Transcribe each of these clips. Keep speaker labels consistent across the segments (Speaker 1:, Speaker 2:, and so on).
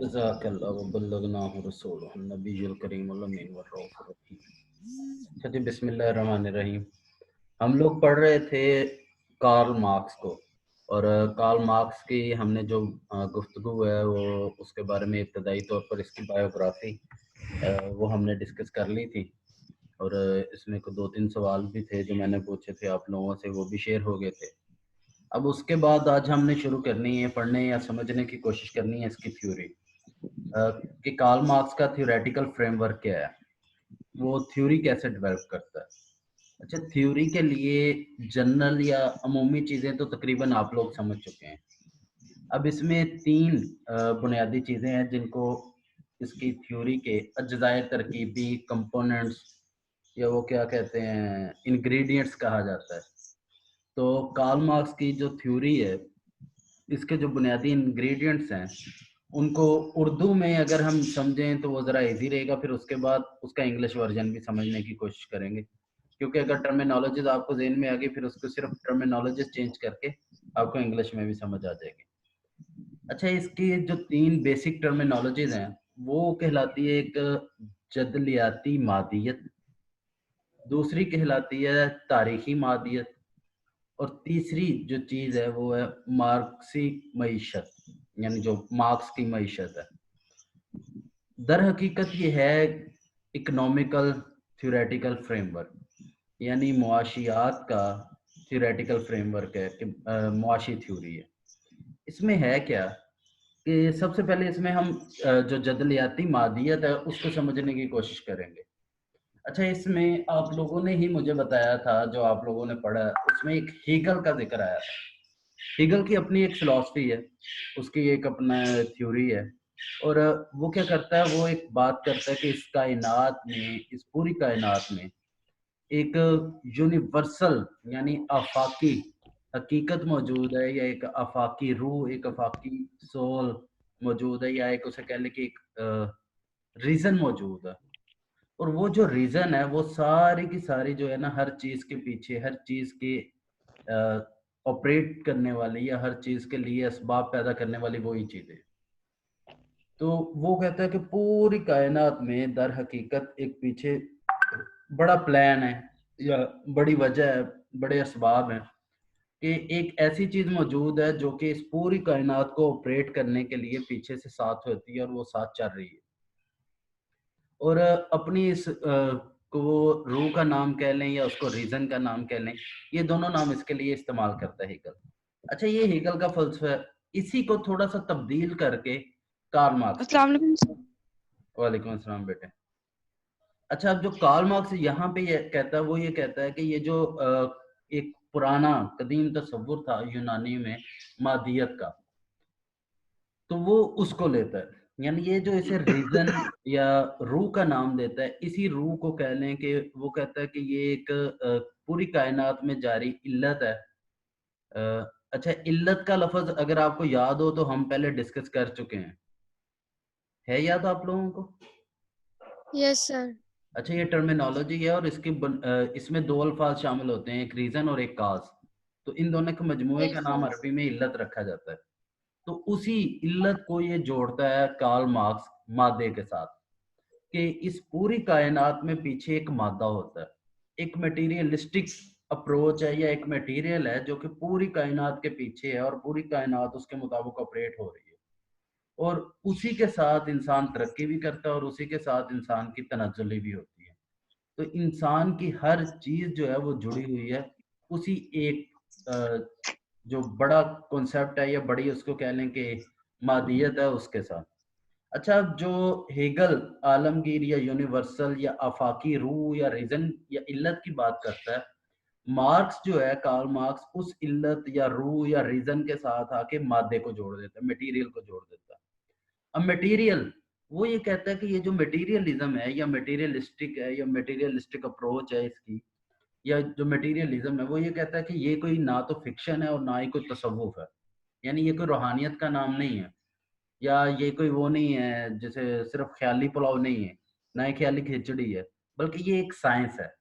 Speaker 1: जज़ाकल्लाहु व बल्लगनाहु रसूलुहुन नबियुल करीमुल अमीन व रऊफुर रहीम। अच्छा जी, बिस्मिल्लाहिर्रहमानिर्रहीम। हम लोग पढ़ रहे थे कार्ल मार्क्स को, और कार्ल मार्क्स की हमने जो गुफ्तगू है वो उसके बारे में इब्तदाई तौर पर इसकी बायोग्राफी वो हमने डिस्कस कर ली थी, और इसमें को 2-3 सवाल भी थे जो मैंने पूछे थे आप लोगों से, वो भी शेयर हो गए थे। अब उसके बाद आज हमने शुरू करनी है पढ़ने या समझने की कोशिश करनी है इसकी थ्योरी, कि कार्ल मार्क्स का थ्योरेटिकल फ्रेमवर्क क्या है, वो थ्योरी कैसे डेवलप करता है। अच्छा, थ्योरी के लिए जनरल या अमूमी चीज़ें तो तकरीबन आप लोग समझ चुके हैं। अब इसमें 3 बुनियादी चीज़ें हैं जिनको इसकी थ्योरी के अज्जाए तरकीबी कंपोनेंट्स या वो क्या कहते हैं इंग्रेडिएंट्स कहा जाता है। तो कार्ल मार्क्स की जो थ्योरी है, इसके जो बुनियादी इंग्रेडिएंट्स हैं उनको उर्दू में अगर हम समझें तो वो ज़रा इजी रहेगा, फिर उसके बाद उसका इंग्लिश वर्जन भी समझने की कोशिश करेंगे, क्योंकि अगर टर्मिनोलॉजीज आपको ज़हन में आ गई फिर उसको सिर्फ टर्मिनोलॉजीज चेंज करके आपको इंग्लिश में भी समझ आ जाएगी। अच्छा, इसकी जो 3 बेसिक टर्मिनोलॉजीज हैं वो कहलाती है एक जदलियाती मादियत, दूसरी कहलाती है तारीखी मादियत, और तीसरी जो चीज़ है वो है मार्क्सी मईशत, यानी जो मार्क्स की मईशत है। दर हकीकत ये है इकोनॉमिकल थ्योरेटिकल फ्रेमवर्क, यानी मुआशियात का थ्योरेटिकल फ्रेमवर्क है कि मुआशी थ्योरी है। इसमें है क्या कि सबसे पहले इसमें हम जो जदलियाती मादियत है उसको समझने की कोशिश करेंगे। अच्छा, इसमें आप लोगों ने ही मुझे बताया था, जो आप लोगों ने पढ़ा उसमें एक हीगल का जिक्र आया था। हीगल की अपनी एक फिलॉसफी है, उसकी एक अपना थ्योरी है, और वो क्या करता है, वो एक बात करता है कि इस कायनात में, इस पूरी कायनात में एक यूनिवर्सल यानी आफाकी हकीकत मौजूद है, या एक आफाकी रूह, एक आफाकी सोल मौजूद है, या एक उसे कह लें कि एक रीजन मौजूद है। और वो जो रीजन है वो सारी की सारी जो है ना, हर चीज के पीछे, हर चीज के ऑपरेट करने वाली या हर चीज के लिए असबाब पैदा करने वाली वही चीज है। तो वो कहता है कि पूरी कायनात में दर हकीकत एक पीछे बड़ा प्लान है या बड़ी वजह है, बड़े असबाब हैं कि एक ऐसी चीज मौजूद है जो कि इस पूरी कायनात को ऑपरेट करने के लिए पीछे से साथ होती है और वो साथ चल रही है। और अपनी इस को वो रूह का नाम कह लें या उसको रीजन का नाम कह लें, ये दोनों नाम इसके लिए इस्तेमाल करता है हीगल। अच्छा, ये हीगल का फलसफा है, इसी को थोड़ा सा तब्दील करके कार्ल मार्क्स ने।
Speaker 2: अस्सलाम वालेकुम सर।
Speaker 1: वालेकुम अस्सलाम बेटे। अच्छा, अब जो कार्ल मार्क्स यहाँ पे ये कहता है, वो ये कहता है कि ये जो एक पुराना कदीम तस्वुर था यूनानी में मादियत का, तो वो उसको लेता है, यानी ये जो इसे रीजन या रूह का नाम देता है, इसी रूह को कह लें कि वो कहता है कि ये एक पूरी कायनात में जारी इल्लत है। अच्छा, इल्लत का लफ्ज अगर आपको याद हो तो हम पहले डिस्कस कर चुके हैं, है याद आप लोगों को?
Speaker 2: Yes sir.
Speaker 1: अच्छा, ये टर्मिनोलॉजी है और इसमें 2 अल्फाज शामिल होते हैं, एक रीजन और एक काज। तो इन दोनों के मजमूए का
Speaker 2: यस
Speaker 1: नाम
Speaker 2: सर।
Speaker 1: अरबी में इल्लत रखा जाता है। तो उसी इल्लत को ये जोड़ता है कार्ल मार्क्स मादे के साथ, कि इस पूरी कायनात में पीछे एक मादा होता है, एक मटेरियलिस्टिक अप्रोच है या एक मटेरियल है जो कि पूरी कायनात के पीछे है और पूरी कायनात उसके मुताबिक ऑपरेट हो रही है, और उसी के साथ इंसान तरक्की भी करता है और उसी के साथ इंसान की तनज़्ज़ुली भी होती है। तो इंसान की हर चीज जो है वो जुड़ी हुई है उसी एक जो बड़ा कॉन्सेप्ट है या बड़ी उसको कह लें कि मादियत है उसके साथ। अच्छा, अब जो हेगल आलमगीर या यूनिवर्सल या आफाकी रूह या रीजन या इल्लत की बात करता है, मार्क्स जो है, कार्ल मार्क्स उस इल्लत या रूह या रीजन के साथ आके मादे को जोड़ देता है, मटेरियल को जोड़ देता है। अब मटेरियल, वो ये कहता है कि ये जो मटेरियलिज्म है या मटेरियलिस्टिक है या मटेरियलिस्टिक अप्रोच है इसकी, या जो मटेरियलिज्म है, वो ये कहता है कि ये कोई ना तो फिक्शन है और ना ही कोई तसव्वुफ है। यानी ये कोई रूहानियत का नाम नहीं है, या ये कोई वो नहीं है जैसे सिर्फ ख्याली पुलाव नहीं है, ना ही ख्याली खिचड़ी है, बल्कि ये एक साइंस है।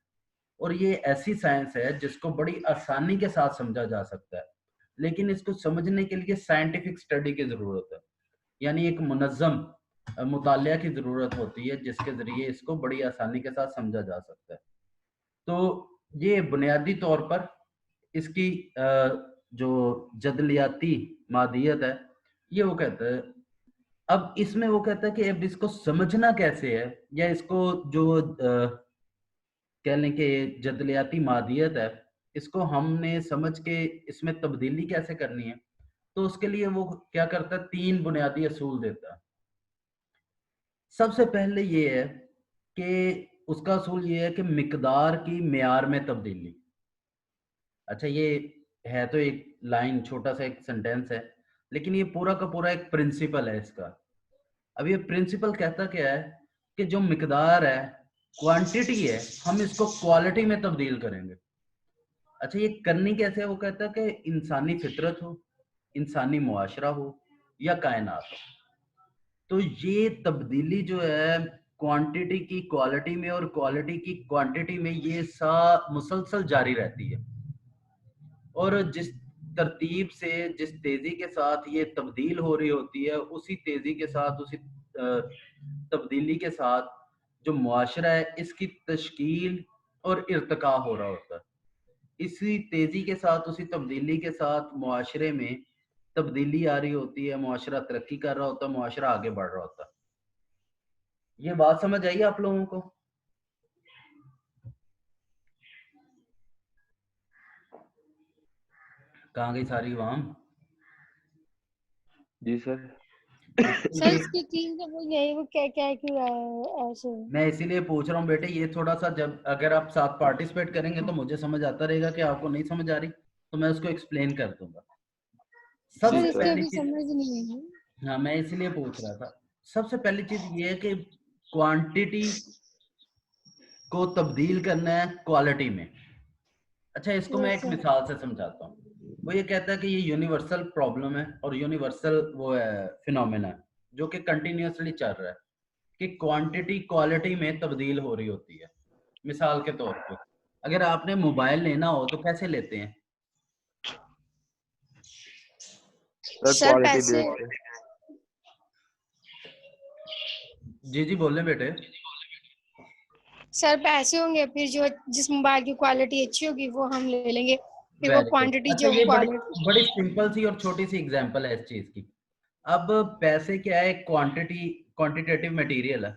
Speaker 1: और ये ऐसी साइंस है जिसको बड़ी आसानी के साथ समझा जा सकता है, लेकिन इसको समझने के लिए साइंटिफिक स्टडी की ज़रूरत है। यानी एक मुनज़्ज़म मुतालिया की ज़रूरत होती है जिसके ज़रिए इसको बड़ी आसानी के साथ समझा जा सकता है। तो ये बुनियादी तौर पर इसकी जो जदलियाती मादियत है, ये वो कहता है। अब इसमें वो कहता है कि अब इसको समझना कैसे है, या इसको जो कह लें कि जदलियाती मादियत है, इसको हमने समझ के इसमें तब्दीली कैसे करनी है, तो उसके लिए वो क्या करता है, 3 बुनियादी असूल देता है। सबसे पहले ये है कि उसका असूल ये है कि मिकदार की मेयार में तब्दीली। अच्छा, ये है तो एक लाइन, छोटा सा एक सेंटेंस है, लेकिन ये पूरा का पूरा एक प्रिंसिपल है इसका। अब ये प्रिंसिपल कहता क्या है कि जो मिकदार है, क्वांटिटी है, हम इसको क्वालिटी में तब्दील करेंगे। अच्छा, ये करनी कैसे है? वो कहता है कि इंसानी फितरत हो, इंसानी मुआशरा हो या कायनात हो, तो ये तब्दीली जो है क्वांटिटी की क्वालिटी में और क्वालिटी की क्वांटिटी में, ये मुसलसल जारी रहती है। और जिस तरतीब से, जिस तेजी के साथ ये तब्दील हो रही होती है, उसी तेजी के साथ, उसी तब्दीली के साथ जो मुआशरा है, इसकी तश्कील और इर्तिका हो रहा होता है। इसी तेजी के साथ, उसी तब्दीली के साथ मुआशरे में तब्दीली आ रही होती है, मुआशरा तरक्की कर रहा होता है, मुआशरा आगे बढ़ रहा होता है। ये बात समझ आई आप लोगों को? कहाँ गई सारी वाम?
Speaker 3: जी सर।
Speaker 2: सर इसकी चीज तो वो यही, वो क्या क्या क्यों है ऐसे?
Speaker 1: मैं इसीलिए पूछ रहा हूँ बेटे, ये थोड़ा सा, जब अगर आप साथ पार्टिसिपेट करेंगे तो मुझे समझ आता रहेगा कि आपको नहीं समझ आ रही, तो मैं उसको एक्सप्लेन कर दूंगा।
Speaker 2: सर
Speaker 1: सबसे
Speaker 2: इसकी
Speaker 1: पहली
Speaker 2: अभी
Speaker 1: चीज,
Speaker 2: समझ नहीं आई।
Speaker 1: हाँ मैं इसीलिए पूछ रहा था, सबसे पहली चीज ये है कि क्वांटिटी को तब्दील करना है क्वालिटी में। अच्छा, इसको मैं
Speaker 2: यस
Speaker 1: एक
Speaker 2: सर।
Speaker 1: मिसाल से समझाता हूँ। वो ये कहता है कि ये यूनिवर्सल प्रॉब्लम है और यूनिवर्सल वो है फिनोमेना है जो कि कंटिन्यूअसली चल रहा है, कि क्वांटिटी क्वालिटी में तब्दील हो रही होती है। मिसाल के तौर पे, अगर आपने मोबाइल लेना हो तो कैसे लेते हैं?
Speaker 3: सर
Speaker 2: सर
Speaker 3: क्वालिटी
Speaker 2: पैसे,
Speaker 3: देख के।
Speaker 1: जी जी बोले बेटे।
Speaker 2: सर पैसे होंगे, फिर जो जिस मोबाइल की क्वालिटी अच्छी होगी वो हम ले लेंगे, फिर वो
Speaker 1: वेरी गुड।
Speaker 2: क्वांटिटी
Speaker 1: अच्छा,
Speaker 2: जो
Speaker 1: ये बड़ी
Speaker 2: क्वालिटी।
Speaker 1: बड़ी सिंपल सी और छोटी सी एग्जांपल है इस चीज की। अब पैसे क्या है? क्वांटिटेटिव मटेरियल है।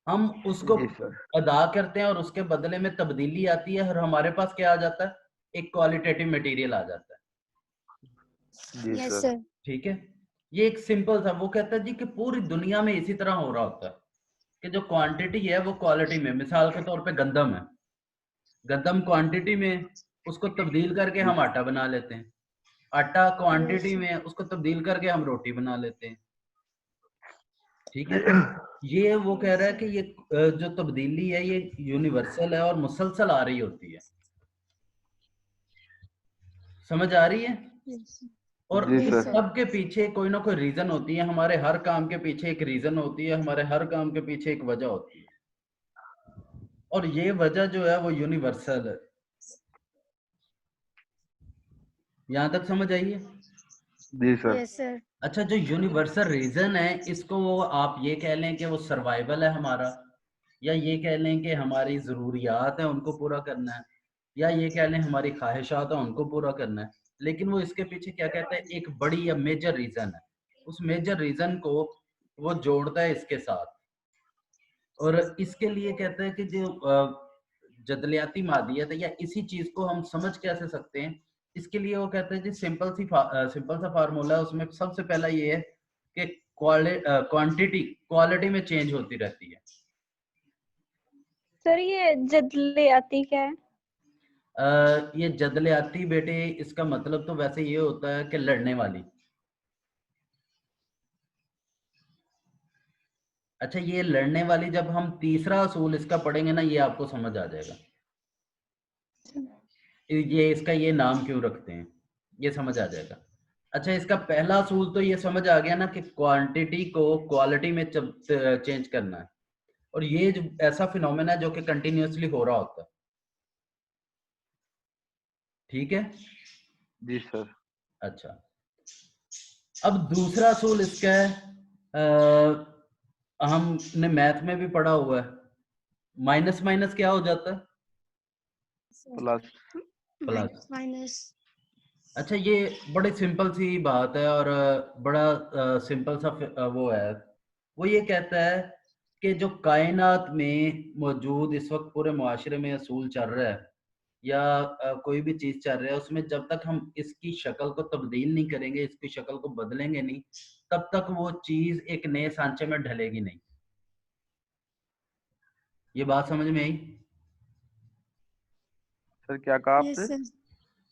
Speaker 1: हम उसको
Speaker 3: जी सर।
Speaker 1: अदा करते हैं और उसके बदले में तब्दीली आती है, और हमारे पास क्या आ जाता है? एक क्वालिटेटिव मटेरियल आ जाता है।
Speaker 3: जी
Speaker 2: यस
Speaker 3: सर।
Speaker 2: सर।
Speaker 1: ठीक है, ये एक सिंपल सा, वो कहता है जी कि पूरी दुनिया में इसी तरह हो रहा होता है कि जो क्वांटिटी है वो क्वालिटी में, मिसाल के तौर पे गंदम है, गंदम क्वांटिटी में, उसको तब्दील करके
Speaker 3: जी
Speaker 1: हम आटा बना लेते हैं। आटा
Speaker 2: यस
Speaker 1: क्वांटिटी में, उसको तब्दील करके हम रोटी बना लेते हैं। ठीक है, ये वो कह रहा है कि ये जो तब्दीली है ये यूनिवर्सल है और मुसलसल आ रही होती है। समझ आ रही है? और
Speaker 3: जी
Speaker 1: इस
Speaker 2: यस
Speaker 3: सर।
Speaker 2: सर।
Speaker 1: सब के पीछे कोई ना कोई रीजन होती है। हमारे हर काम के पीछे एक रीजन होती है, हमारे हर काम के पीछे एक वजह होती है, और ये वजह जो है वो यूनिवर्सल है। यहां तक समझ आई है?
Speaker 3: जी सर।
Speaker 2: Yes sir.
Speaker 1: अच्छा, जो यूनिवर्सल रीजन है, इसको वो आप ये कह लें कि वो सर्वाइवल है हमारा, या ये कह लें कि हमारी ज़रूरियात है उनको पूरा करना है, या ये कह लें हमारी ख्वाहिशात है उनको पूरा करना है। लेकिन वो इसके पीछे क्या कहता है, एक बड़ी या मेजर रीजन है। उस मेजर रीजन को वो जोड़ता है इसके साथ, और इसके लिए कहता है कि जो जदलियाती मादियत है, या इसी चीज को हम समझ कैसे सकते हैं, इसके लिए वो कहते हैं जी सिंपल सा फार्मूला है। उसमें सबसे पहला ये है कि क्वांटिटी क्वालिटी में चेंज होती रहती है।
Speaker 4: सर ये जदलियाती क्या है?
Speaker 1: ये जदलियाती बेटे, इसका मतलब तो वैसे ये होता है कि लड़ने वाली। अच्छा, ये लड़ने वाली जब हम तीसरा असूल इसका पढ़ेंगे ना, ये आपको समझ आ जाएगा ये इसका ये नाम क्यों रखते हैं, ये समझ आ जाएगा। अच्छा, इसका पहला असूल तो ये समझ आ गया ना कि क्वांटिटी को क्वालिटी में चेंज करना है, और ये जो ऐसा फिनोमेना है जो कि कंटिन्यूअसली हो रहा होता है। ठीक है
Speaker 3: जी सर।
Speaker 1: अच्छा, अब दूसरा असूल इसका है, हमने मैथ में भी पढ़ा हुआ है, माइनस माइनस क्या हो जाता है?
Speaker 3: प्लस।
Speaker 1: प्लस।
Speaker 2: माइनस।
Speaker 1: अच्छा, ये बड़ी सिंपल सी बात है और बड़ा सिंपल सा वो है। वो ये कहता है कि जो कायनात में मौजूद इस वक्त पूरे मुआशरे में असूल चल रहा है या कोई भी चीज चल रहा है, उसमें जब तक हम इसकी शक्ल को तब्दील नहीं करेंगे, इसकी शक्ल को बदलेंगे नहीं, तब तक वो चीज एक नए सांचे में ढलेगी नहीं। ये बात समझ में आई?
Speaker 3: सर क्या कहा
Speaker 2: यस
Speaker 3: आपने?
Speaker 2: सर।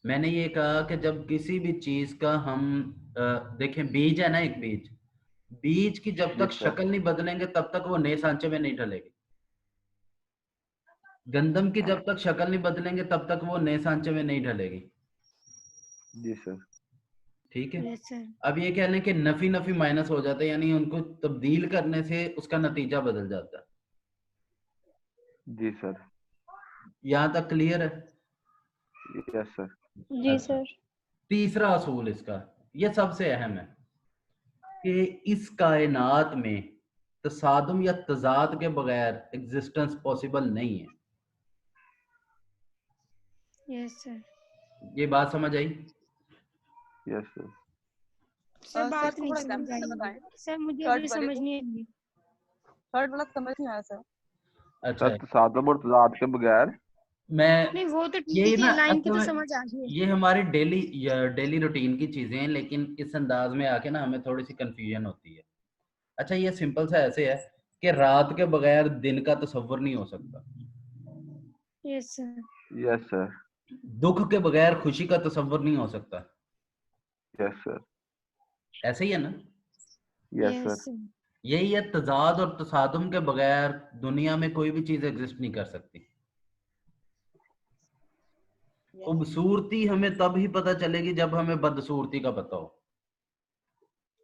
Speaker 1: मैंने ये कहा कि जब किसी भी चीज का हम देखें, बीज है ना, एक बीज, बीज की जब
Speaker 3: जी
Speaker 1: तक
Speaker 3: सर।
Speaker 1: शक्ल नहीं बदलेंगे तब तक वो नए सांचे में नहीं ढलेगी। गंदम की जब तक शक्ल नहीं बदलेंगे तब तक वो नए सांचे में नहीं ढलेगी।
Speaker 3: जी सर।
Speaker 1: ठीक है,
Speaker 2: यस सर।
Speaker 1: अब ये कह लें कि नफी नफी माइनस हो जाता है, यानी उनको तब्दील करने से उसका नतीजा बदल जाता है।
Speaker 3: जी सर।
Speaker 1: यहां तक क्लियर है?
Speaker 3: Yes sir.
Speaker 4: जी
Speaker 1: अच्छा,
Speaker 4: सर।
Speaker 1: तीसरा असूल इसका, ये सबसे अहम है कि इस कायनात में तसादुम या तजाद के बगैर एग्जिस्टेंस पॉसिबल नहीं है।
Speaker 2: Yes sir.
Speaker 1: ये बात समझ आई?
Speaker 3: Yes sir.
Speaker 2: सर
Speaker 5: सर
Speaker 2: बात नहीं
Speaker 5: थोड़ा
Speaker 2: समझ
Speaker 5: एग्जाम्पल से
Speaker 2: आई।
Speaker 5: बताएं।
Speaker 2: सर मुझे
Speaker 5: थर्ड
Speaker 2: अभी
Speaker 5: वाले
Speaker 2: समझ
Speaker 5: को,
Speaker 2: नहीं आई।
Speaker 5: थर्ड वाला समझ नहीं आया सर।
Speaker 1: अच्छा,
Speaker 3: सर तसादुम और तजाद के बगैर।
Speaker 1: मैं
Speaker 2: नहीं वो तो
Speaker 1: ये
Speaker 2: ठीक
Speaker 1: ना
Speaker 2: है, लाइन की
Speaker 1: असल
Speaker 2: तो
Speaker 1: में
Speaker 2: समझ आ गई।
Speaker 1: ये हमारी डेली रूटीन की चीजें हैं, लेकिन इस अंदाज में आके ना हमें थोड़ी सी कंफ्यूजन होती है। अच्छा, ये सिंपल सा ऐसे है कि रात के बगैर दिन का तसव्वुर नहीं हो सकता,
Speaker 2: यस सर।
Speaker 3: Yes sir.
Speaker 1: दुख के बगैर खुशी का तसव्वुर नहीं हो सकता।
Speaker 3: Yes sir.
Speaker 1: ऐसे ही है ना?
Speaker 3: Yes
Speaker 2: yes
Speaker 3: sir.
Speaker 2: सर।
Speaker 1: यही है, तजाद और तसादुम के बगैर दुनिया में कोई भी चीज एग्जिस्ट नहीं कर सकती। खूबसूरती हमें तब ही पता चलेगी जब हमें बदसूरती का पता हो।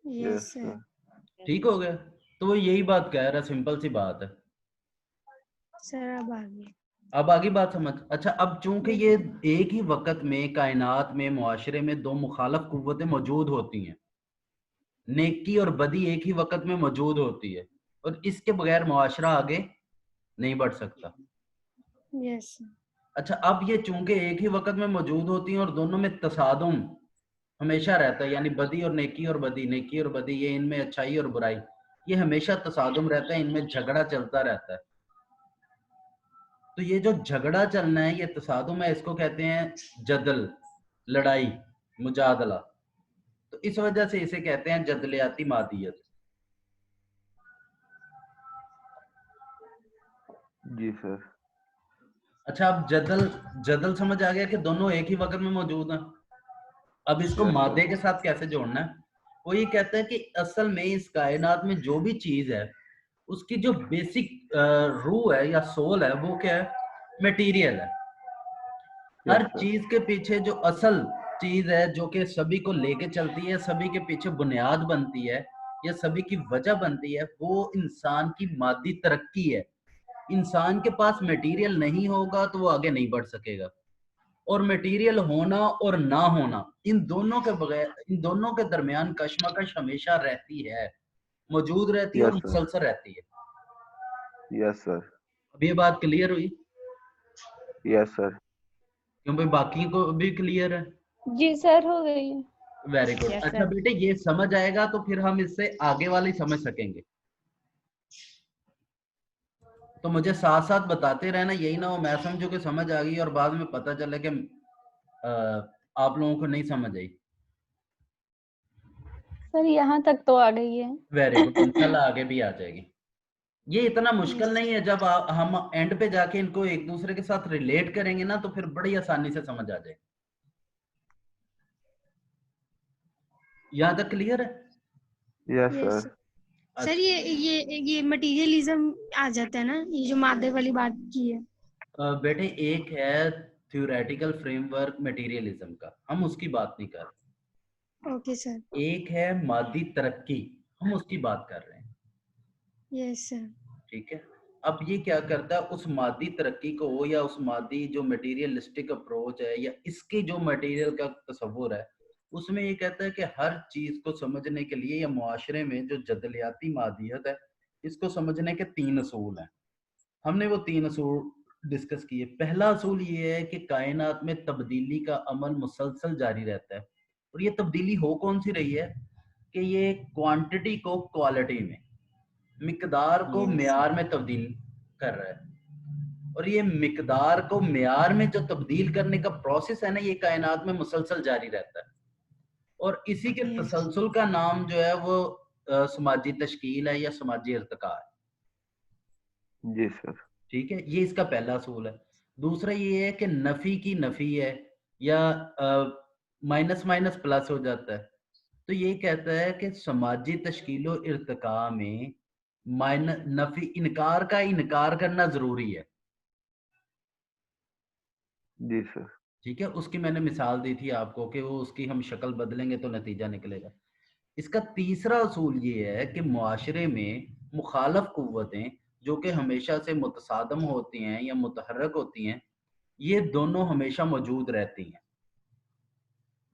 Speaker 2: Yes
Speaker 3: yes
Speaker 2: sir.
Speaker 3: सर।
Speaker 1: ठीक हो गया? तो वो यही बात कह रहा है, सिंपल सी बात है।
Speaker 2: सर अब आ गई।
Speaker 1: अब आगे बात समझ। अच्छा, अब चूंकि ये एक ही वक्त में कायनात में मुआशरे में दो मुखालफ कुव्वतें मौजूद होती हैं, नेकी और बदी एक ही वक्त में मौजूद होती है, और इसके बगैर मुआशरा आगे नहीं बढ़ सकता।
Speaker 2: Yes sir.
Speaker 1: अच्छा, अब ये चूंकि एक ही वक्त में मौजूद होती हैं और दोनों में तसादुम हमेशा रहता है, यानी बदी और नेकी और बदी, नेकी और बदी, ये इनमें अच्छाई और बुराई, ये हमेशा तसादुम रहता है, इनमें झगड़ा चलता रहता है। तो ये जो झगड़ा चलना है, ये तसादुम है, इसको कहते हैं जदल, लड़ाई, मुजादला। तो इस वजह से इसे कहते हैं जदलियाती मादियत।
Speaker 3: जी सर।
Speaker 1: अच्छा, अब जदल जदल समझ आ गया कि दोनों एक ही वक्त में मौजूद हैं। अब इसको
Speaker 3: Yes, sir.
Speaker 1: मादे के साथ कैसे जोड़ना है? वो ये कहता है कि असल में इस कायनात में जो भी चीज है, उसकी जो बेसिक रूह है या सोल है, वो क्या है? मटेरियल है। हर
Speaker 3: Yes, sir.
Speaker 1: चीज के पीछे जो असल चीज है, जो कि सभी को लेके चलती है, सभी के पीछे बुनियाद बनती है, या सभी की वजह बनती है, वो इंसान की मादी तरक्की है। इंसान के पास मटेरियल नहीं होगा तो वो आगे नहीं बढ़ सकेगा, और मटेरियल होना और ना होना, इन दोनों के बगैर, इन दोनों के दरमियान कशमकश हमेशा रहती है, मौजूद रहती है और
Speaker 3: Yes, sir.
Speaker 1: मुसलसल रहती है।
Speaker 3: Yes, sir.
Speaker 1: अब ये बात क्लियर हुई?
Speaker 3: Yes, sir.
Speaker 1: क्यों भाई, बाकी को भी क्लियर है?
Speaker 4: जी सर हो गई है।
Speaker 1: Very good.
Speaker 5: Yes,
Speaker 1: अच्छा
Speaker 5: sir.
Speaker 1: बेटे, ये समझ आएगा तो फिर हम इससे आगे वाली समझ सकेंगे। तो मुझे साथ साथ बताते रहना, यही ना हो मैं समझू कि समझ आ गई और बाद में पता चले कि आप लोगों को नहीं समझ आई।
Speaker 4: सर यहाँ तक तो आ गई है।
Speaker 1: वेरी गुड, इंशाल्लाह आगे भी आ जाएगी। ये इतना मुश्किल
Speaker 2: Yes.
Speaker 1: नहीं है, जब हम एंड पे जाके इनको एक दूसरे के साथ रिलेट करेंगे ना तो फिर बड़ी आसानी से समझ आ जाएगी। यहाँ तक क्लियर है?
Speaker 3: Yes
Speaker 2: Yes.
Speaker 3: सर।
Speaker 2: सर ये मटेरियलिज्म आ जाता है ना, ये जो मादे वाली बात की है।
Speaker 1: बेटे एक है थ्योरेटिकल फ्रेमवर्क मटेरियलिज्म का, हम उसकी बात नहीं कर रहे।
Speaker 2: Okay sir.
Speaker 1: एक है मादी तरक्की, हम उसकी बात कर रहे हैं।
Speaker 2: Yes sir.
Speaker 1: ठीक है, अब ये क्या करता है, उस मादी तरक्की को या उस मादी जो मटेरियलिस्टिक अप्रोच है या इसके जो मटेरियल का तस्वुर है, उसमें ये कहता है कि हर चीज को समझने के लिए या मुआशरे में जो जदलियाती मादियत है, इसको समझने के 3 असूल हैं। हमने वो 3 असूल डिस्कस किए। पहला असूल ये है कि कायनात में तब्दीली का अमल मुसलसल जारी रहता है, और ये तब्दीली हो कौन सी रही है कि ये क्वांटिटी को क्वालिटी में, मिकदार को
Speaker 2: यस।
Speaker 1: म्यार में तब्दील कर रहा है। और ये मिकदार को म्यार में जो तब्दील करने का प्रोसेस है ना, ये कायनात में मुसलसल जारी रहता है। और इसी के
Speaker 2: यस।
Speaker 1: तसलसल का नाम जो है वो समाजी तश्कील है या समाजी इर्तिका है।
Speaker 3: जी सर।
Speaker 1: ठीक है, ये इसका पहला असूल है। दूसरा ये है कि नफी की नफी है या माइनस माइनस प्लस हो जाता है, तो ये कहता है कि समाजी तश्कीलो इर्तिका में नफी इनकार का इनकार करना जरूरी है।
Speaker 3: जी सर।
Speaker 1: ठीक है, उसकी मैंने मिसाल दी थी आपको कि वो उसकी हम शक्ल बदलेंगे तो नतीजा निकलेगा। इसका तीसरा असूल ये है कि मुआशरे में मुखालफ कुव्वतें जो कि हमेशा से मुतसादम होती हैं या मुतहर्रक होती हैं, ये दोनों हमेशा मौजूद रहती हैं।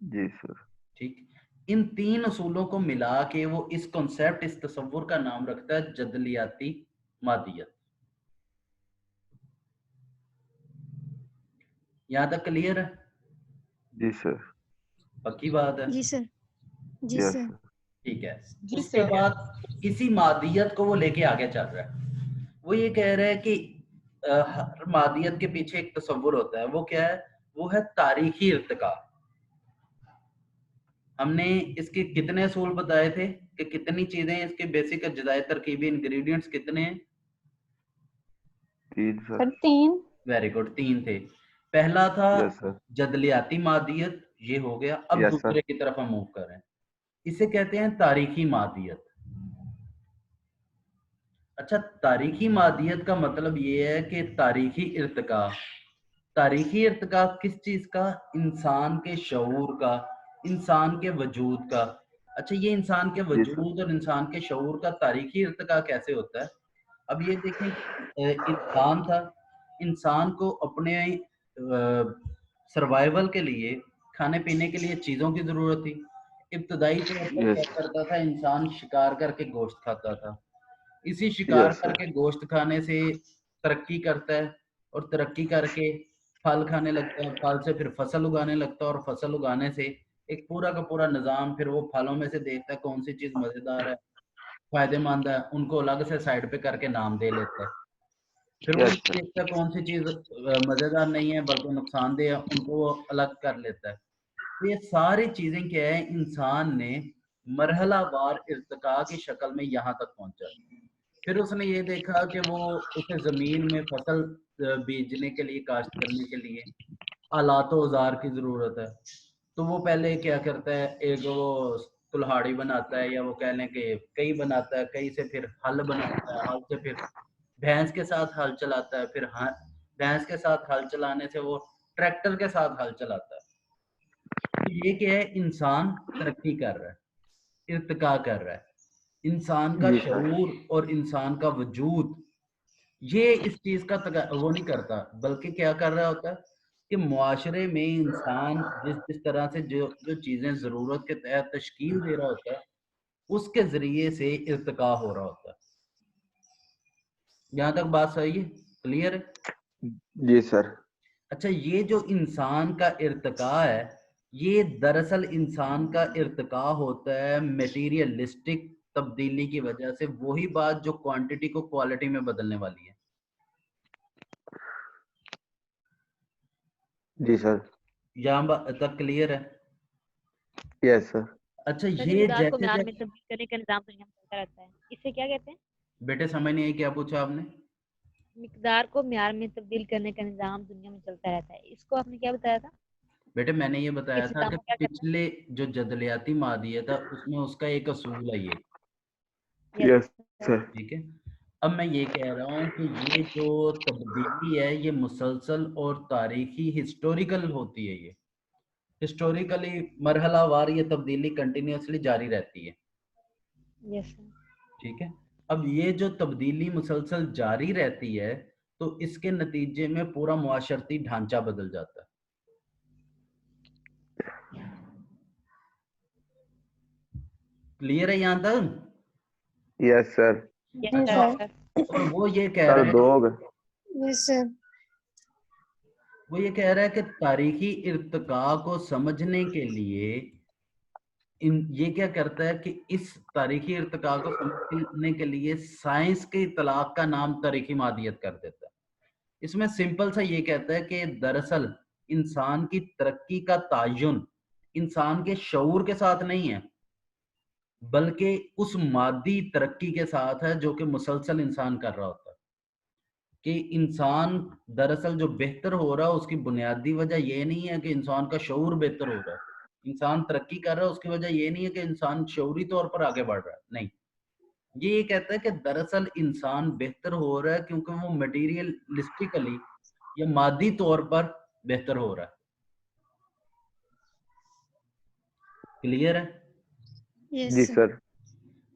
Speaker 3: जी सर।
Speaker 1: ठीक, इन 3 असूलों को मिला के वो इस कॉन्सेप्ट, इस तस्वुर का नाम रखता है जदलियाती मादियत। यहाँ तक क्लियर है?
Speaker 3: जी सर।
Speaker 1: पक्की बात है?
Speaker 2: जी सर। जी
Speaker 3: यस
Speaker 2: सर।
Speaker 3: सर।
Speaker 1: ठीक है।
Speaker 5: जी
Speaker 1: उसके
Speaker 5: सर।
Speaker 1: बाद इसी मादियत को वो लेके आगे चल रहा है। वो ये कह रहा है कि हर मादियत के पीछे एक तस्वुर होता है, वो क्या है? वो है तारीखी इर्तिका। हमने इसके कितने असूल बताए थे कि कितनी चीजें इसके बेसिक अज्जाए तरकीबी इंग्रेडिएंट्स कितने हैं?
Speaker 3: 3 सर।
Speaker 4: सर 3।
Speaker 1: वेरी गुड, 3 थे। पहला था
Speaker 3: यस सर।
Speaker 1: जदलियाती मादियत, ये हो गया। अब
Speaker 3: यस सर।
Speaker 1: दूसरे की तरफ हम मूव कर रहे हैं, इसे कहते हैं तारीखी मादियत। अच्छा, तारीखी मादियत का मतलब ये है कि तारीखी इर्तिका। तारीखी इर्तिका किस चीज का? इंसान के शऊर का, इंसान के वजूद का। अच्छा, ये इंसान के
Speaker 3: जी सर।
Speaker 1: वजूद और इंसान के शऊर का तारीखी इर्तिका कैसे होता है? अब ये देखें, इंसान था, इंसान को अपने सर्वाइवल के लिए, खाने पीने के लिए चीजों की जरूरत थी। इब्तदाई तौर पर क्या
Speaker 3: यस।
Speaker 1: करता था? इंसान शिकार करके गोश्त खाता था। इसी शिकार
Speaker 3: यस सर।
Speaker 1: करके गोश्त खाने से तरक्की करता है, और तरक्की करके फल खाने लगता है, फल से फिर फसल उगाने लगता है, और फसल उगाने से एक पूरा का पूरा निज़ाम, फिर वो फलों में से देखता है कौन सी चीज मजेदार है, फायदेमंद है, उनको अलग से साइड पे करके नाम दे लेता है। फिर वो
Speaker 3: यस सर।
Speaker 1: देखता है कौन सी चीज मजेदार नहीं है बल्कि नुकसानदेह है, उनको वो अलग कर लेता है। तो ये सारी चीजें क्या है, इंसान ने मरहलावार इर्तिका की शक्ल में यहाँ तक पहुंचा। फिर उसने ये देखा कि वो उसे जमीन में फसल बीजने के लिए, काश्त करने के लिए आलात औजार की जरूरत है। तो वो पहले क्या करता है, एक वो कुल्हाड़ी बनाता है, या वो कह लें कि कई बनाता है, कई से फिर हल बनाता है, हल से फिर भैंस के साथ हल चलाता है, फिर भैंस के साथ हल चलाने से वो ट्रैक्टर के साथ हल चलाता है। तो ये क्या है, इंसान तरक्की कर रहा है, इर्तिका कर रहा है। इंसान का
Speaker 3: जी सर।
Speaker 1: शऊर और इंसान का वजूद ये इस चीज का वो नहीं करता, बल्कि क्या कर रहा होता है कि मुआशरे में इंसान जिस जिस तरह से जो जो चीजें जरूरत के तहत तश्कील दे रहा होता है, उसके जरिए से इर्तिका हो रहा होता है। यहाँ तक बात सही है? क्लियर है?
Speaker 3: जी सर।
Speaker 1: अच्छा, ये जो इंसान का इर्तिका है, ये दरअसल इंसान का इर्तिका होता है मटेरियलिस्टिक तब्दीली की वजह से, वही बात जो क्वांटिटी को क्वालिटी में बदलने वाली है।
Speaker 3: जी सर।
Speaker 1: यहाँ तक क्लियर है?
Speaker 3: Yes sir.
Speaker 1: अच्छा
Speaker 6: सर
Speaker 1: ये
Speaker 6: मिकदार को
Speaker 1: जैसे
Speaker 6: म्यार में
Speaker 1: जैसे
Speaker 6: तब्दील करने का निजाम दुनिया में चलता रहता है, इसे क्या कहते हैं?
Speaker 1: बेटे समझ नहीं आई क्या पूछा आपने?
Speaker 6: मिकदार को म्यार में तब्दील करने का निजाम दुनिया में चलता रहता है, इसको आपने क्या बताया था?
Speaker 1: बेटे मैंने ये बताया
Speaker 6: इस
Speaker 1: था
Speaker 6: निजाम
Speaker 1: कि
Speaker 6: को क्या कहते
Speaker 1: पिछले जो जदलियाती मादियत था उसमें उसका एक असूल है ये,
Speaker 6: हैं?
Speaker 3: Yes sir.
Speaker 1: ठीक है। अब मैं ये कह रहा हूँ कि ये जो तब्दीली है ये मुसलसल और तारीखी हिस्टोरिकल होती है, ये हिस्टोरिकली मरहलावार ये तब्दीली कंटिन्यूसली जारी रहती है,
Speaker 6: यस सर।
Speaker 1: ठीक है। अब ये जो तब्दीली मुसलसल जारी रहती है तो इसके नतीजे में पूरा मुआशरती ढांचा बदल जाता है। क्लियर है यहाँ तक?
Speaker 3: Yes sir.
Speaker 6: यस
Speaker 4: जी
Speaker 1: अच्छा,
Speaker 4: सर।
Speaker 1: और वो ये कह
Speaker 3: सर
Speaker 1: रहे हैं,
Speaker 3: दो हो गए।
Speaker 2: Yes sir.
Speaker 1: वो ये कह रहा है कि तारीखी इर्तिका को समझने के लिए ये क्या करता है कि इस तारीखी इर्तिका को समझने के लिए साइंस के इतलाक का नाम तारीखी मादियत कर देता है। इसमें सिंपल सा ये कहता है कि दरअसल इंसान की तरक्की का तायुन इंसान के शऊर के साथ नहीं है, बल्कि उस मादी तरक्की के साथ है जो कि मुसलसल इंसान कर रहा होता है। कि इंसान दरअसल जो बेहतर हो रहा है उसकी बुनियादी वजह ये नहीं है कि इंसान का शऊर बेहतर हो रहा है, इंसान तरक्की कर रहा है उसकी वजह ये नहीं है कि इंसान शऊरी तौर पर आगे बढ़ रहा है, नहीं। ये कहता है कि दरअसल इंसान बेहतर हो रहा है क्योंकि वो मटेरियलिस्टिकली या मादी तौर पर बेहतर हो रहा है। क्लियर है?
Speaker 2: यस
Speaker 3: जी
Speaker 2: सर।
Speaker 3: सर।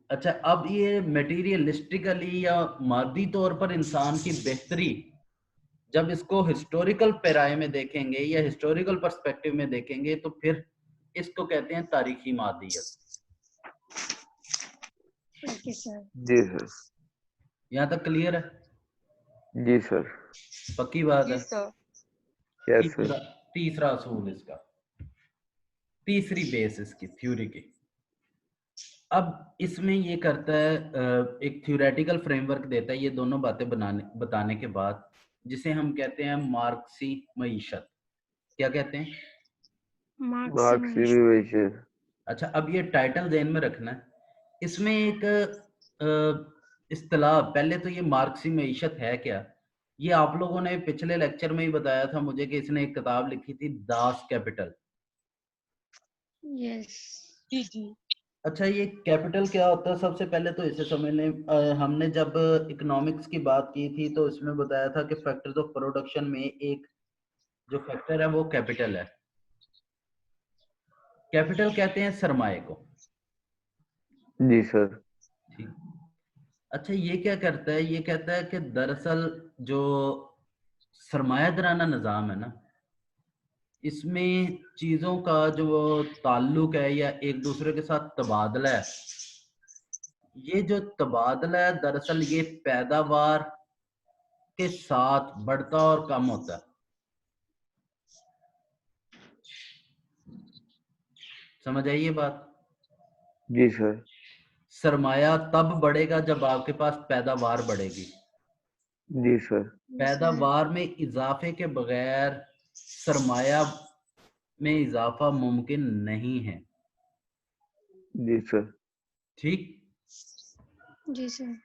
Speaker 1: अच्छा, अब ये मटेरियलिस्टिकली या मादी तौर पर इंसान की बेहतरी जब इसको हिस्टोरिकल पैराए में देखेंगे या हिस्टोरिकल पर्सपेक्टिव में देखेंगे तो फिर इसको कहते हैं तारीखी मादियत।
Speaker 2: Okay sir.
Speaker 3: जी सर।
Speaker 1: यहाँ तक क्लियर है?
Speaker 3: जी सर।
Speaker 1: पक्की बात है?
Speaker 5: जी सर।
Speaker 3: Yes sir.
Speaker 1: तीसरा तीसरा असूल इसका, तीसरी बेस इसकी थ्योरी की। अब इसमें ये करता है एक थ्योरेटिकल फ्रेमवर्क देता है ये दोनों बातें बताने के बाद, जिसे हम कहते हैं मार्क्सी मईशत। क्या कहते हैं?
Speaker 3: मार्क्सिज्म वैसे।
Speaker 1: अच्छा, अब ये टाइटल ध्यान में रखना है। इसमें एक इस्तिलाह, पहले तो ये मार्क्सी मईशत है क्या, ये आप लोगों ने पिछले लेक्चर में ही बताया था मुझे कि इसने एक किताब लिखी थी दास कैपिटल।
Speaker 2: यस।
Speaker 5: जी जी।
Speaker 1: अच्छा, ये कैपिटल क्या होता है सबसे पहले तो इसे समझ लें। हमने जब इकोनॉमिक्स की बात की थी तो इसमें बताया था कि फैक्टर्स ऑफ प्रोडक्शन में एक जो फैक्टर है वो कैपिटल है। कैपिटल कहते हैं सरमाए को।
Speaker 3: जी सर।
Speaker 1: ठीक। अच्छा, ये क्या करता है, ये कहता है कि दरअसल जो सरमायादाराना निज़ाम है ना, इसमें चीज़ों का जो ताल्लुक है या एक दूसरे के साथ तबादला है, ये जो तबादला है दरअसल ये पैदावार के साथ बढ़ता और कम होता है। समझ आई ये बात?
Speaker 3: जी सर।
Speaker 1: सरमाया तब बढ़ेगा जब आपके पास पैदावार बढ़ेगी।
Speaker 3: जी सर।
Speaker 1: पैदावार में इजाफे के बगैर सरमाया में इजाफा मुमकिन नहीं है।
Speaker 3: जी सर।
Speaker 1: ठीक।
Speaker 2: जी सर।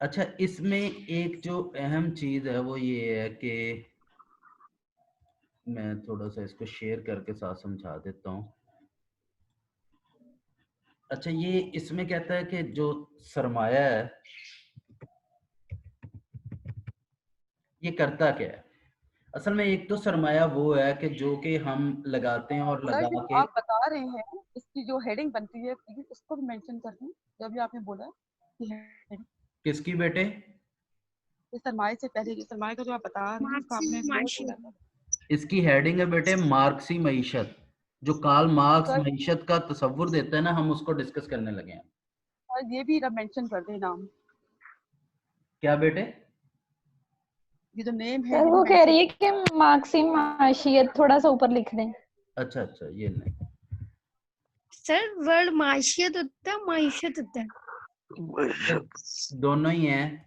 Speaker 1: अच्छा, इसमें एक जो अहम चीज है वो ये है कि मैं थोड़ा सा इसको शेयर करके साथ समझा देता हूँ। अच्छा, ये इसमें कहता है कि जो सरमाया है ये करता क्या है। असल में एक तो सरमाया वो है कि जो कि हम लगाते हैं और
Speaker 5: सर
Speaker 1: लगा
Speaker 5: जो
Speaker 1: के।
Speaker 5: आप बता रहे हैं इसकी जो हेडिंग बनती है प्लीज उसको भी मेंशन कर दें, जब भी आपने बोला कि heading,
Speaker 1: किसकी बेटे?
Speaker 5: ये सरमाए से पहले जो सरमाए का जो आप बता रहे हैं उसका आपने वो बोला था।
Speaker 1: इसकी हेडिंग है बेटे मार्क्सी मईशत। जो कार्ल मार्क्स
Speaker 5: सर
Speaker 1: मईशत का तस्वुर देता है ना, हम उसको डिस्कस करने लगे हैं।
Speaker 5: सर ये भी मेंशन कर दें नाम,
Speaker 1: क्या बेटे?
Speaker 5: ये जो नेम है
Speaker 4: सर
Speaker 5: ये
Speaker 4: वो
Speaker 5: भी
Speaker 4: कह रही है
Speaker 5: मेंशन।
Speaker 4: कि मार्क्सी माशियत थोड़ा सा ऊपर लिख दें।
Speaker 1: अच्छा अच्छा, ये नहीं।
Speaker 2: सर वर्ड माशियत होता है, माइशत होता है।
Speaker 1: दोनों ही हैं।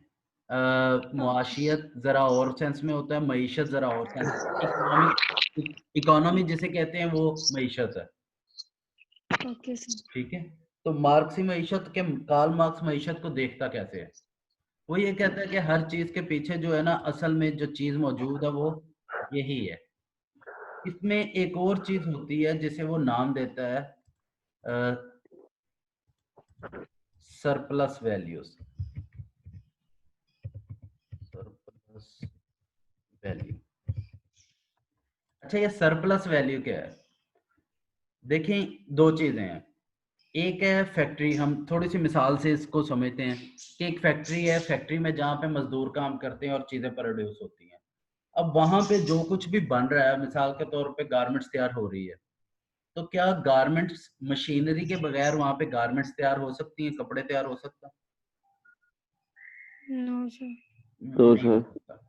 Speaker 1: मुआशियत जरा और सेंस में होता है, मईशत जरा और सेंस। इकोनॉमी, इकोनॉमी जिसे कहते हैं वो मईशत है।
Speaker 2: Okay sir.
Speaker 1: ठीक है, तो मार्क्सी मईशत के कार्ल मार्क्स मईशत को देखता कैसे है? वो ये कहता है कि हर चीज के पीछे जो है ना, असल में जो चीज मौजूद है वो यही है। इसमें एक और चीज होती है जिसे वो नाम देता है सरप्लस वैल्यूज। Surplus value. अच्छा, ये सरप्लस वैल्यू क्या है? देखें, दो चीजें हैं। एक है फैक्ट्री, हम थोड़ी सी मिसाल से इसको समझते हैं कि एक फैक्ट्री है, फैक्ट्री में जहाँ पे मजदूर काम करते हैं और चीजें प्रोड्यूस होती हैं। अब वहां पे जो कुछ भी बन रहा है, मिसाल के तौर पे गारमेंट्स तैयार हो रही है, तो क्या गारमेंट्स मशीनरी के बगैर वहां पे गारमेंट्स तैयार हो सकती हैं, कपड़े तैयार हो सकता?
Speaker 2: No sir.
Speaker 3: तो
Speaker 1: नहीं हो
Speaker 3: सर
Speaker 1: सकता।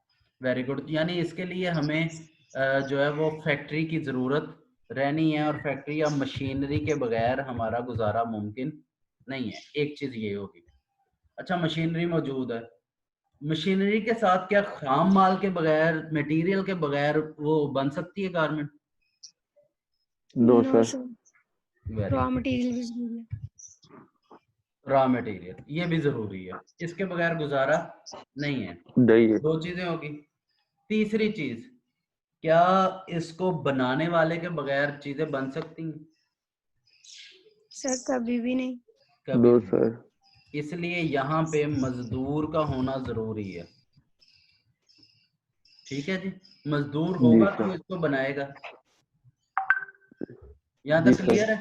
Speaker 1: Very good. यानी इसके लिए हमें जो है वो फैक्ट्री की जरूरत रहनी है, और फैक्ट्री या मशीनरी के बगैर हमारा गुजारा मुमकिन नहीं है। एक चीज ये होगी। अच्छा, मशीनरी मौजूद है, मशीनरी के साथ क्या खाम माल के बगैर, मटेरियल के बगैर वो बन सकती है garment?
Speaker 3: No
Speaker 2: no
Speaker 3: sir
Speaker 2: sir.
Speaker 1: Very
Speaker 2: raw
Speaker 1: good.
Speaker 2: Material भी जरूरी है।
Speaker 1: रॉ मटेरियल ये भी जरूरी है, इसके बगैर गुजारा नहीं है।
Speaker 3: नहीं है।
Speaker 1: दो चीजें होगी। तीसरी चीज, क्या इसको बनाने वाले के बगैर चीजें बन सकती हैं?
Speaker 2: सर कभी भी नहीं।
Speaker 1: कभी
Speaker 3: नो
Speaker 1: भी।
Speaker 3: सर।
Speaker 1: इसलिए यहाँ पे मजदूर का होना जरूरी है। ठीक है जी, मजदूर
Speaker 3: जी
Speaker 1: होगा तो
Speaker 3: सर।
Speaker 1: इसको बनाएगा। यहाँ
Speaker 3: जी
Speaker 1: तक
Speaker 3: सर।
Speaker 1: क्लियर है?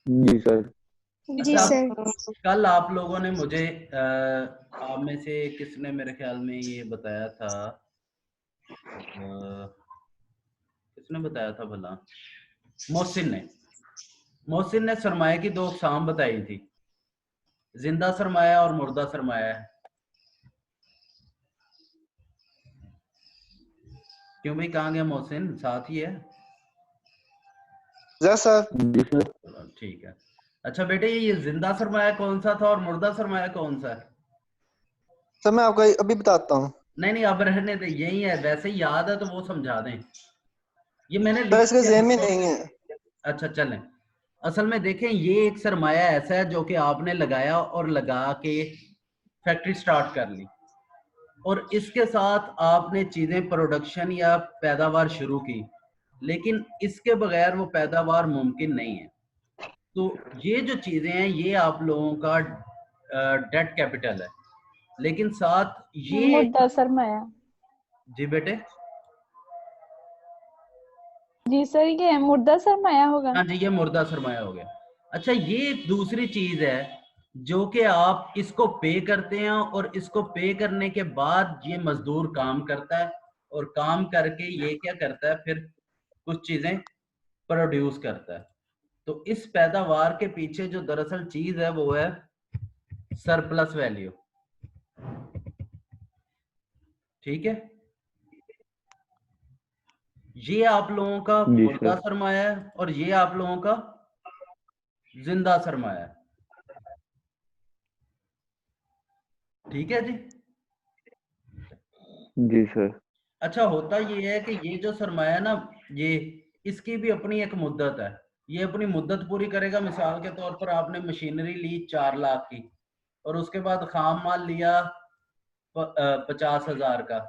Speaker 3: जी सर।
Speaker 2: जी
Speaker 1: अच्छा,
Speaker 2: सर।
Speaker 1: कल आप लोगों ने मुझे आप में से किसने मेरे ख्याल में ये बताया था, किसने बताया था भला? मोहसिन ने सरमाए की दो अक़साम बताई थी, जिंदा सरमाया और मुर्दा सरमाया। क्यों भाई, कहाँ गया मोहसिन? साथ ही है?
Speaker 7: सर।
Speaker 3: जी सर।
Speaker 1: चलो ठीक है। अच्छा बेटे, ये जिंदा सरमाया कौन सा था और मुर्दा सरमाया कौन सा है?
Speaker 7: सर मैं आपको अभी बताता हूँ।
Speaker 1: नहीं नहीं, अब रहने दे, यही है। वैसे ही याद है तो वो समझा दें, ये मैंने
Speaker 7: सर
Speaker 1: लिख
Speaker 7: इसके
Speaker 1: दिया
Speaker 7: जेहन में
Speaker 1: था।
Speaker 7: नहीं है।
Speaker 1: अच्छा चलें। असल में देखें, ये एक सरमाया ऐसा है जो कि आपने लगाया और लगा के फैक्ट्री स्टार्ट कर ली, और इसके साथ आपने चीजें प्रोडक्शन या पैदावार शुरू की, लेकिन इसके बगैर वो पैदावार मुमकिन नहीं है। तो ये जो चीजें हैं ये आप लोगों का डेट कैपिटल है, लेकिन साथ ये
Speaker 4: मुद्दा सरमाया।
Speaker 1: जी बेटे।
Speaker 4: जी सर, ये मुर्दा सरमाया होगा।
Speaker 1: हाँ जी, ये मुर्दा सरमाया हो गया। अच्छा, ये एक दूसरी चीज है जो कि आप इसको पे करते हैं, और इसको पे करने के बाद ये मजदूर काम करता है, और काम करके ये क्या करता है, फिर कुछ चीजें प्रोड्यूस करता है। तो इस पैदावार के पीछे जो दरअसल चीज है वो है सरप्लस वैल्यू। ठीक है, ये आप लोगों का
Speaker 3: जी
Speaker 1: मुर्दा
Speaker 3: सर।
Speaker 1: सरमाया है, और ये आप लोगों का जिंदा सरमाया है। ठीक है जी।
Speaker 3: जी सर।
Speaker 1: अच्छा, होता ये है कि ये जो सरमाया ना, ये इसकी भी अपनी एक मुद्दत है। ये अपनी मुद्दत पूरी करेगा। मिसाल के तौर पर आपने मशीनरी ली 4 लाख की, और उसके बाद खाम माल लिया 50,000 का।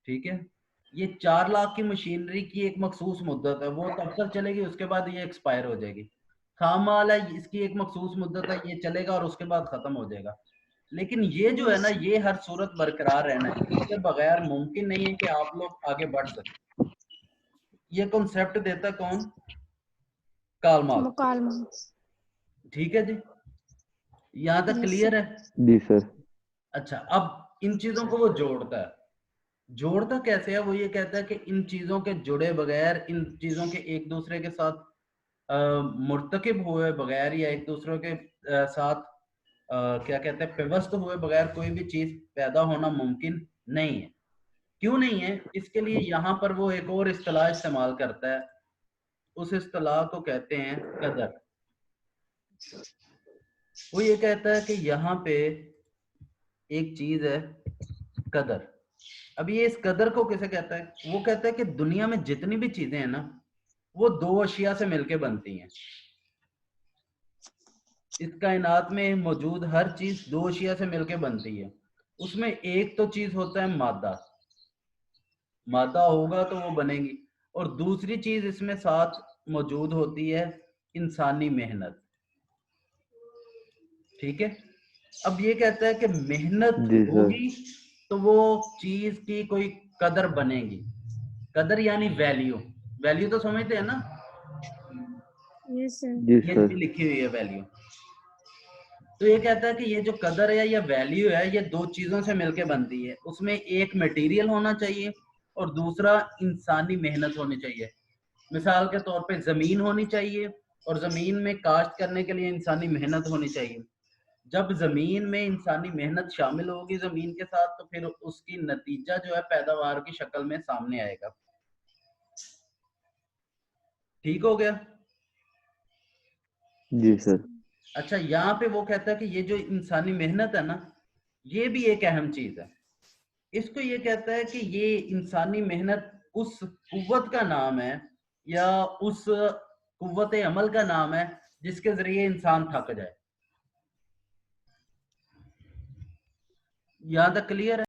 Speaker 1: ठीक है, ये 4 लाख की मशीनरी की एक मखसूस मुद्दत है, वो तब तक चलेगी, उसके बाद ये एक्सपायर हो जाएगी। खाम माल है, इसकी एक मखसूस मुद्दत है, ये चलेगा और उसके बाद खत्म हो जाएगा। लेकिन ये जो है ना, ये हर सूरत बरकरार रहना है, इसके बगैर मुमकिन नहीं है कि आप लोग आगे बढ़ सकें। ये कॉन्सेप्ट देता कौन? Karl Marx.
Speaker 2: मुकालमा।
Speaker 1: ठीक है जी, यहाँ तक
Speaker 2: यस
Speaker 1: क्लियर
Speaker 2: सर।
Speaker 1: है?
Speaker 3: जी सर।
Speaker 1: अच्छा, अब इन चीजों को वो जोड़ता है। जोड़ता कैसे है? वो ये कहता है कि इन चीजों के जुड़े बगैर, इन चीजों के एक दूसरे के साथ मुर्तकिब हुए बगैर, या एक दूसरे के साथ क्या कहते हैं, पेवस्त हुए बगैर कोई भी चीज पैदा होना मुमकिन नहीं है। क्यों नहीं है? इसके लिए यहाँ पर वो एक और इस्तेलाह इस्तेमाल करता है। उस इस्तेलाह को कहते हैं कदर। वो ये कहता है कि यहाँ पे एक चीज है कदर। अब ये इस कदर को किसे कहता है? वो कहता है कि दुनिया में जितनी भी चीजें हैं ना, वो दो अशिया से मिलके बनती हैं। इस कायनात में मौजूद हर चीज दो अशिया से मिलकर बनती है। उसमें एक तो चीज होता है मादा, मादा होगा तो वो बनेगी, और दूसरी चीज इसमें साथ मौजूद होती है इंसानी मेहनत। ठीक है, अब ये कहता है कि मेहनत
Speaker 3: जी सर।
Speaker 1: होगी तो वो चीज की कोई कदर बनेगी। कदर यानी वैल्यू, वैल्यू तो समझते हैं ना,
Speaker 2: यस सर।
Speaker 3: जी
Speaker 1: ये
Speaker 3: सर।
Speaker 1: लिखी हुई है वैल्यू। तो ये कहता है कि ये जो कदर है या वैल्यू है ये दो चीजों से मिलके बनती है। उसमें एक मटेरियल होना चाहिए और दूसरा इंसानी मेहनत होनी चाहिए। मिसाल के तौर पे जमीन होनी चाहिए और जमीन में काश्त करने के लिए इंसानी मेहनत होनी चाहिए। जब जमीन में इंसानी मेहनत शामिल होगी जमीन के साथ तो फिर उसकी नतीजा जो है पैदावार की शक्ल में सामने आएगा। ठीक हो गया?
Speaker 3: जी सर।
Speaker 1: अच्छा, यहाँ पे वो कहता है कि ये जो इंसानी मेहनत है ना, ये भी एक अहम चीज है। इसको ये कहता है कि ये इंसानी मेहनत उस कुव्वत का नाम है या उस कुव्वत अमल का नाम है जिसके जरिए इंसान थक जाए। यहाँ तक क्लियर है?